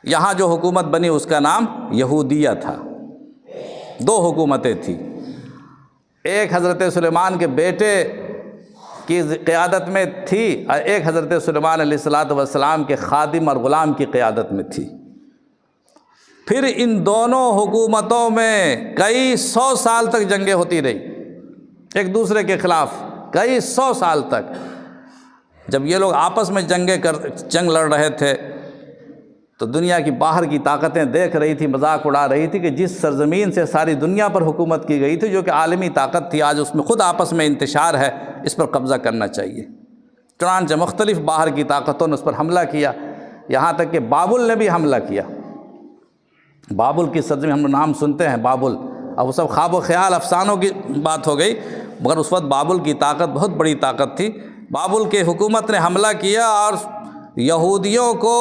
یہاں جو حکومت بنی اس کا نام یہودیہ تھا۔ دو حکومتیں تھیں، ایک حضرت سلیمان کے بیٹے کی قیادت میں تھی اور ایک حضرت سلیمان علیہ الصلاۃ والسلام کے خادم اور غلام کی قیادت میں تھی۔ پھر ان دونوں حکومتوں میں کئی سو سال تک جنگیں ہوتی رہی ایک دوسرے کے خلاف، کئی سو سال تک۔ جب یہ لوگ آپس میں جنگ لڑ رہے تھے تو دنیا کی باہر کی طاقتیں دیکھ رہی تھی، مذاق اڑا رہی تھی کہ جس سرزمین سے ساری دنیا پر حکومت کی گئی تھی، جو کہ عالمی طاقت تھی، آج اس میں خود آپس میں انتشار ہے، اس پر قبضہ کرنا چاہیے۔ چنانچہ مختلف باہر کی طاقتوں نے اس پر حملہ کیا، یہاں تک کہ بابل نے بھی حملہ کیا۔ بابل کی سرزمین، ہم نام سنتے ہیں بابل، اب وہ سب خواب و خیال افسانوں کی بات ہو گئی، مگر اس وقت بابل کی طاقت بہت بڑی طاقت تھی۔ بابل کے حکومت نے حملہ کیا اور یہودیوں کو